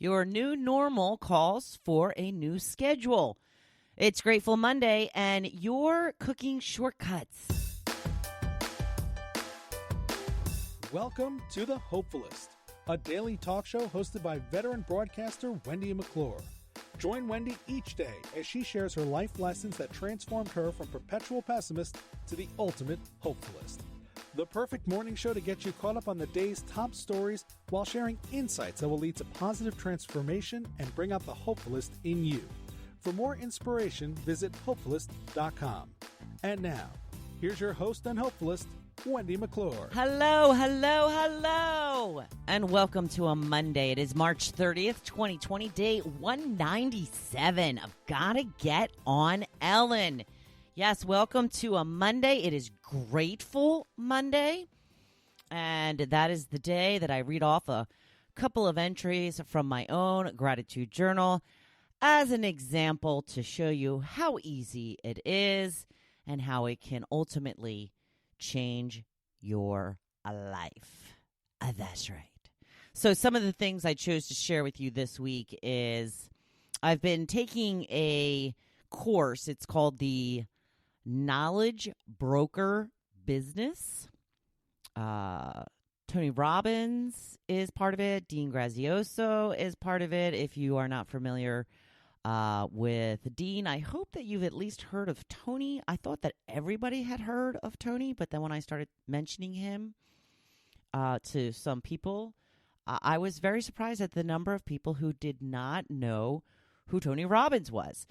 Your new normal calls for a new schedule. It's Grateful Monday, and you're cooking shortcuts. Welcome to the Hopefulist, a daily talk show hosted by veteran broadcaster Wendy McClure. Join Wendy each day as she shares her life lessons that transformed her from perpetual pessimist to the ultimate hopefulist. The perfect morning show to get you caught up on the day's top stories while sharing insights that will lead to positive transformation and bring out the hopefulist in you. For more inspiration, visit Hopefulist.com. And now, here's your host and hopefulist, Wendy McClure. Hello, and welcome to a Monday. It is March 30th, 2020, day 197 of Gotta Get on Ellen. Yes, welcome to a Monday. It is Grateful Monday, and that is the day that I read off a couple of entries from my own gratitude journal as an example to show you how easy it is and how it can ultimately change your life. That's right. So some of the things I chose to share with you this week is I've been taking a course. It's called the Knowledge Broker Business. Tony Robbins is part of it. Dean Grazioso is part of it. If you are not familiar with Dean, I hope that you've at least heard of Tony. I thought that everybody had heard of Tony, but then when I started mentioning him to some people, I was very surprised at the number of people who did not know who Tony Robbins was.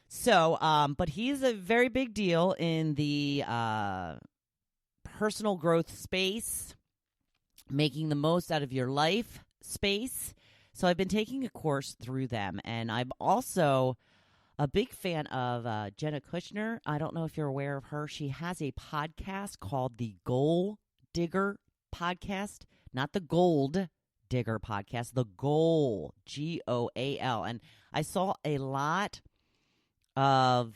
So, but he's a very big deal in the personal growth space, making the most out of your life space. So I've been taking a course through them, and I'm also a big fan of Jenna Kushner. I don't know if you're aware of her. She has a podcast called the Goal Digger Podcast, not the Gold Digger Podcast, the Goal, Goal. And I saw a lot of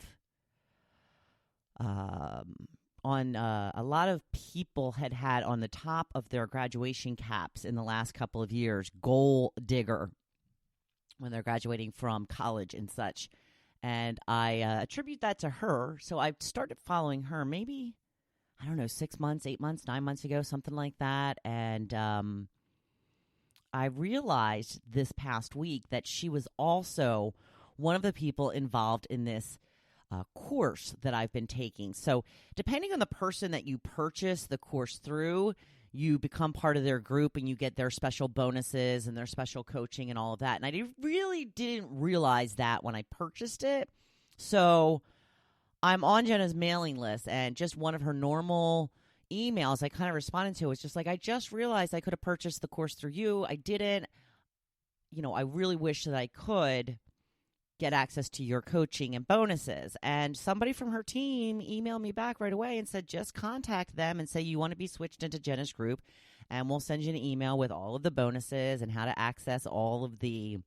a lot of people had on the top of their graduation caps in the last couple of years, goal digger, when they're graduating from college and such. And I attribute that to her. So I started following her maybe, 6 months, 8 months, 9 months ago, something like that. And I realized this past week that she was also one of the people involved in this course that I've been taking. So depending on the person that you purchase the course through, you become part of their group and you get their special bonuses and their special coaching and all of that. And I really didn't realize that when I purchased it. So I'm on Jenna's mailing list, and just one of her normal emails I kind of responded to was just like, I just realized I could have purchased the course through you. I didn't. I really wish that I could get access to your coaching and bonuses. And somebody from her team emailed me back right away and said, just contact them and say you want to be switched into Jenna's group, and we'll send you an email with all of the bonuses and how to access all of the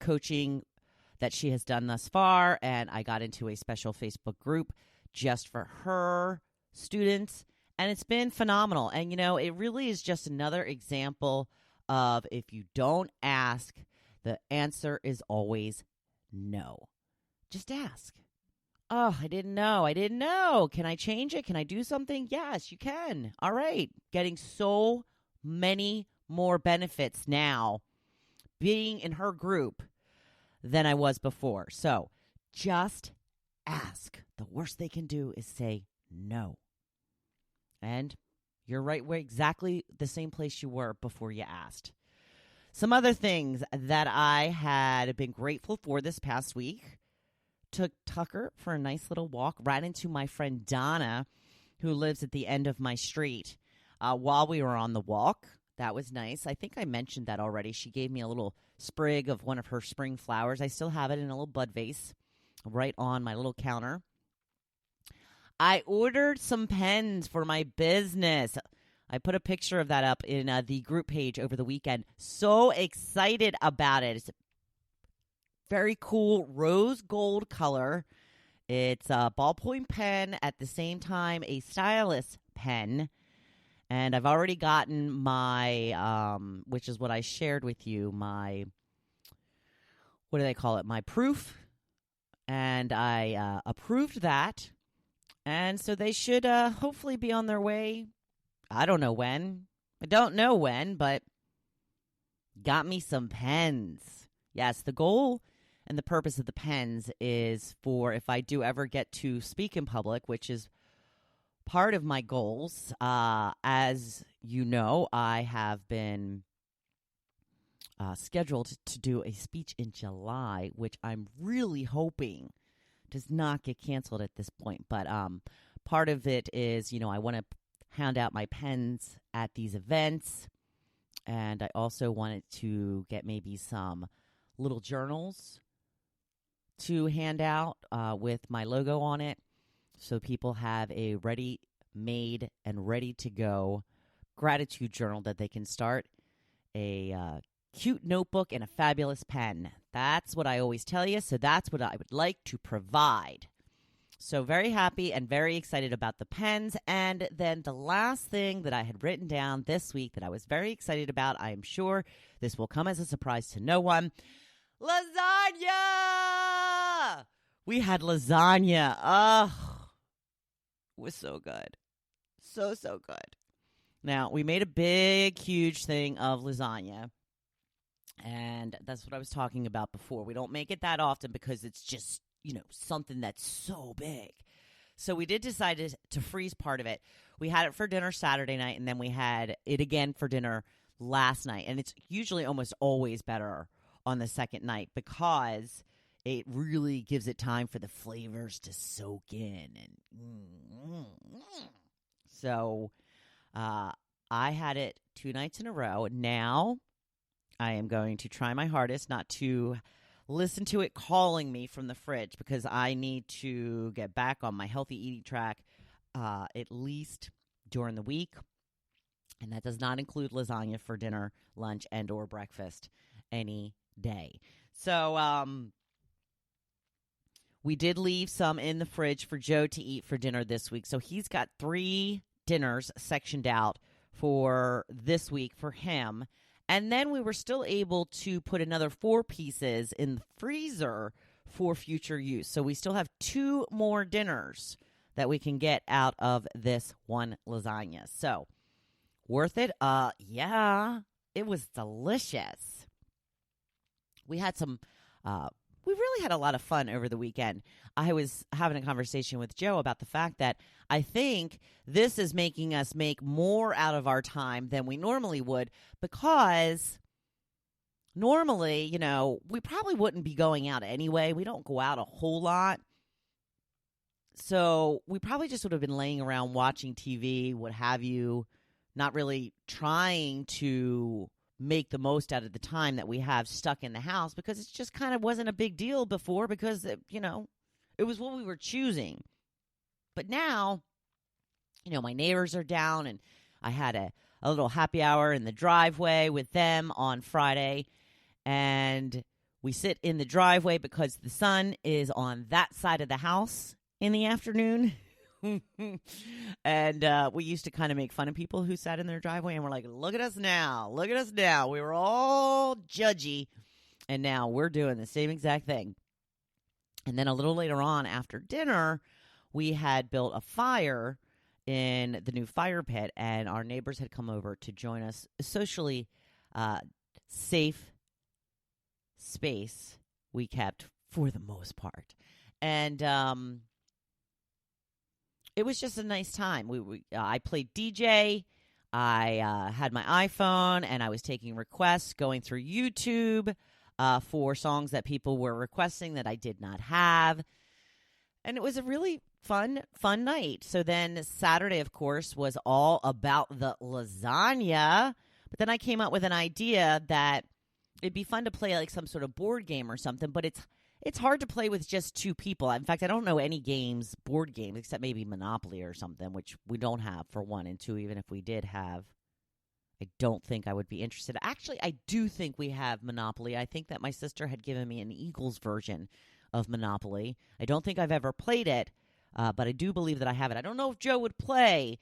coaching that she has done thus far. And I got into a special Facebook group just for her students, and it's been phenomenal. And, it really is just another example of, if you don't ask, the answer is always no. Just ask. Oh, I didn't know. Can I change it? Can I do something? Yes, you can. All right. Getting so many more benefits now being in her group than I was before. So just ask. The worst they can do is say no. And you're right where exactly the same place you were before you asked. Some other things that I had been grateful for this past week. Took Tucker for a nice little walk, ran into my friend Donna, who lives at the end of my street, while we were on the walk. That was nice. I think I mentioned that already. She gave me a little sprig of one of her spring flowers. I still have it in a little bud vase right on my little counter. I ordered some pens for my business. I put a picture of that up in the group page over the weekend. So excited about it. It's a very cool rose gold color. It's a ballpoint pen, at the same time a stylus pen. And I've already gotten my, which is what I shared with you, my, what do they call it? My proof. And I approved that. And so they should hopefully be on their way. I don't know when. I don't know when, but got me some pens. Yes, the goal and the purpose of the pens is for if I do ever get to speak in public, which is part of my goals. As you know, I have been scheduled to do a speech in July, which I'm really hoping does not get canceled at this point. But part of it is, I want to hand out my pens at these events. And I also wanted to get maybe some little journals to hand out with my logo on it. So people have a ready-made and ready-to-go gratitude journal that they can start, a cute notebook, and a fabulous pen. That's what I always tell you, so that's what I would like to provide. So very happy and very excited about the pens. And then the last thing that I had written down this week that I was very excited about, I am sure this will come as a surprise to no one, lasagna! We had lasagna. Oh, it was so good. So good. Now, we made a big, huge thing of lasagna. And that's what I was talking about before. We don't make it that often because it's just, something that's so big. So we did decide to freeze part of it. We had it for dinner Saturday night, and then we had it again for dinner last night. And it's usually almost always better on the second night because it really gives it time for the flavors to soak in. And so I had it 2 nights in a row. Now I am going to try my hardest not to listen to it calling me from the fridge because I need to get back on my healthy eating track at least during the week. And that does not include lasagna for dinner, lunch, and or breakfast any day. So we did leave some in the fridge for Joe to eat for dinner this week. So he's got 3 dinners sectioned out for this week for him. And then we were still able to put another 4 pieces in the freezer for future use. So we still have 2 more dinners that we can get out of this one lasagna. So worth it? Yeah, it was delicious. We had we really had a lot of fun over the weekend. I was having a conversation with Joe about the fact that I think this is making us make more out of our time than we normally would because normally, we probably wouldn't be going out anyway. We don't go out a whole lot. So we probably just would have been laying around watching TV, what have you, not really trying to make the most out of the time that we have stuck in the house because it just kind of wasn't a big deal before because, it was what we were choosing. But now, my neighbors are down and I had a little happy hour in the driveway with them on Friday. And we sit in the driveway because the sun is on that side of the house in the afternoon. And we used to kind of make fun of people who sat in their driveway and we're like, look at us now. Look at us now. We were all judgy. And now we're doing the same exact thing. And then a little later on after dinner, we had built a fire in the new fire pit, and our neighbors had come over to join us. Socially safe space we kept for the most part. And it was just a nice time. I played DJ. I had my iPhone, and I was taking requests, going through YouTube for songs that people were requesting that I did not have. And it was a really fun night. So then Saturday, of course, was all about the lasagna. But then I came up with an idea that it'd be fun to play like some sort of board game or something, but it's hard to play with just 2 people. In fact, I don't know any board games, except maybe Monopoly or something, which we don't have for 1 and 2, even if we did have. I don't think I would be interested. Actually, I do think we have Monopoly. I think that my sister had given me an Eagles version of Monopoly. I don't think I've ever played it, but I do believe that I have it. I don't know if Joe would play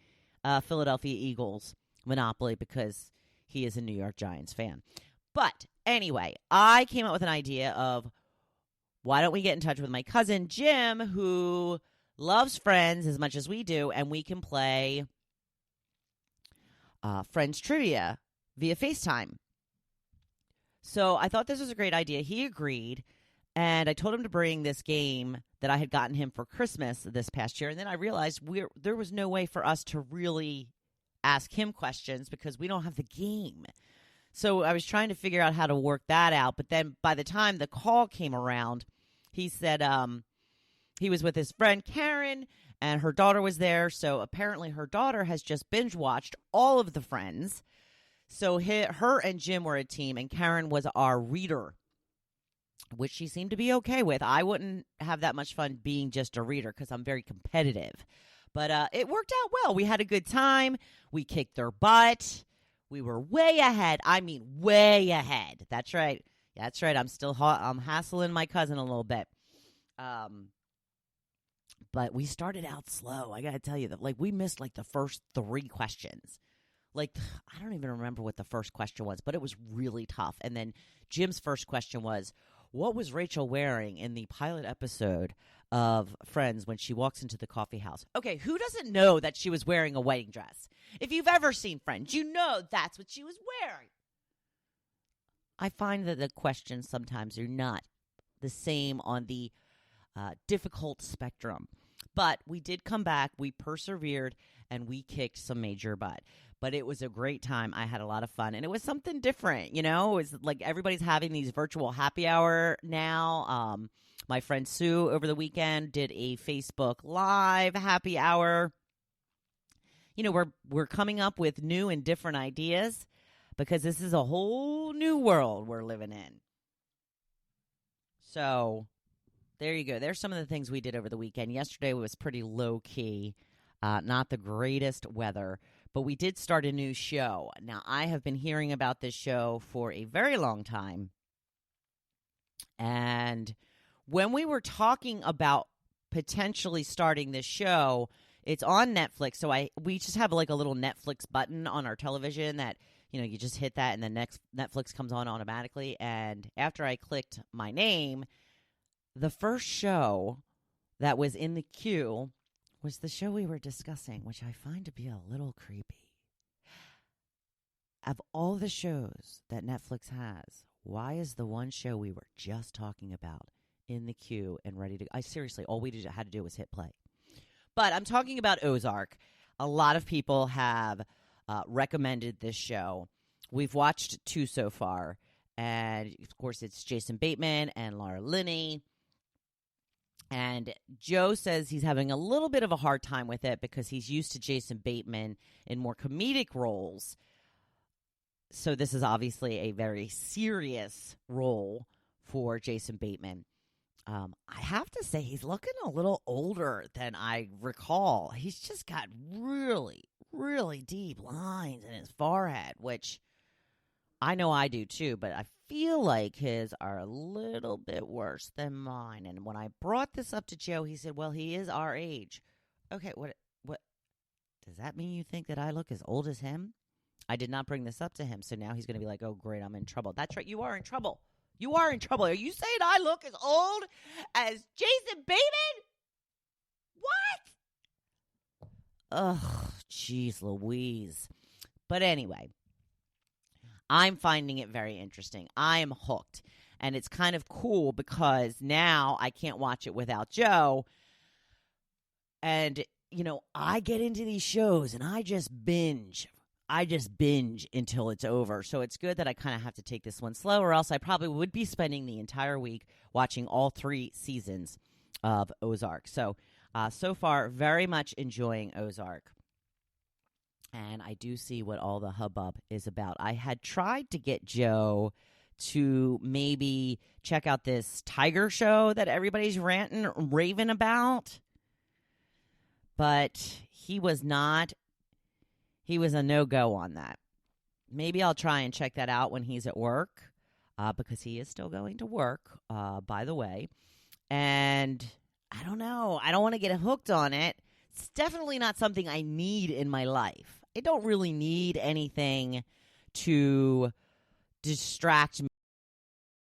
Philadelphia Eagles Monopoly because he is a New York Giants fan. But anyway, I came up with an idea of why don't we get in touch with my cousin Jim, who loves Friends as much as we do, and we can play Friends trivia via FaceTime. So I thought this was a great idea. He agreed, and I told him to bring this game that I had gotten him for Christmas this past year. And then I realized there was no way for us to really ask him questions because we don't have the game. So I was trying to figure out how to work that out. But then by the time the call came around, he said he was with his friend Karen, and her daughter was there. So apparently her daughter has just binge watched all of the Friends. So her and Jim were a team, and Karen was our reader, which she seemed to be okay with. I wouldn't have that much fun being just a reader because I'm very competitive. But it worked out well. We had a good time. We kicked their butt. We were way ahead. I mean, way ahead. That's right. That's right. I'm hassling my cousin a little bit. But we started out slow. I got to tell you that, we missed the first 3 questions. I don't even remember what the first question was, but it was really tough. And then Jim's first question was, what was Rachel wearing in the pilot episode of Friends when she walks into the coffee house? Okay, who doesn't know that she was wearing a wedding dress? If you've ever seen Friends, you know that's what she was wearing. I find that the questions sometimes are not the same on the difficult spectrum. But we did come back, we persevered, and we kicked some major butt. But it was a great time. I had a lot of fun. And it was something different, It was everybody's having these virtual happy hour now. My friend Sue over the weekend did a Facebook Live happy hour. We're coming up with new and different ideas because this is a whole new world we're living in. So there you go. There's some of the things we did over the weekend. Yesterday was pretty low-key, not the greatest weather. But we did start a new show. Now, I have been hearing about this show for a very long time. And when we were talking about potentially starting this show, it's on Netflix. So we just have a little Netflix button on our television that, you just hit that and then Netflix comes on automatically. And after I clicked my name, the first show that was in the queue was the show we were discussing, which I find to be a little creepy. Of all the shows that Netflix has, why is the one show we were just talking about in the queue and ready to go? Seriously, all we had to do was hit play. But I'm talking about Ozark. A lot of people have recommended this show. We've watched 2 so far. And, of course, it's Jason Bateman and Laura Linney. And Joe says he's having a little bit of a hard time with it because he's used to Jason Bateman in more comedic roles. So this is obviously a very serious role for Jason Bateman. I have to say he's looking a little older than I recall. He's just got really, really deep lines in his forehead, which I know I do too, but I feel like his are a little bit worse than mine. And when I brought this up to Joe, he said, well, he is our age. Okay, what does that mean? You think that I look as old as him? I did not bring this up to him, so now he's going to be like, oh, great, I'm in trouble. That's right, you are in trouble. You are in trouble. Are you saying I look as old as Jason Bateman? What? Ugh, jeez Louise. But anyway, I'm finding it very interesting. I am hooked. And it's kind of cool because now I can't watch it without Joe. And, I get into these shows and I just binge until it's over. So it's good that I kind of have to take this one slow, or else I probably would be spending the entire week watching all 3 seasons of Ozark. So, so far, very much enjoying Ozark. And I do see what all the hubbub is about. I had tried to get Joe to maybe check out this tiger show that everybody's ranting, raving about. But he was not. He was a no-go on that. Maybe I'll try and check that out when he's at work, because he is still going to work, by the way. And I don't know. I don't want to get hooked on it it's definitely not something I need in my life. I don't really need anything to distract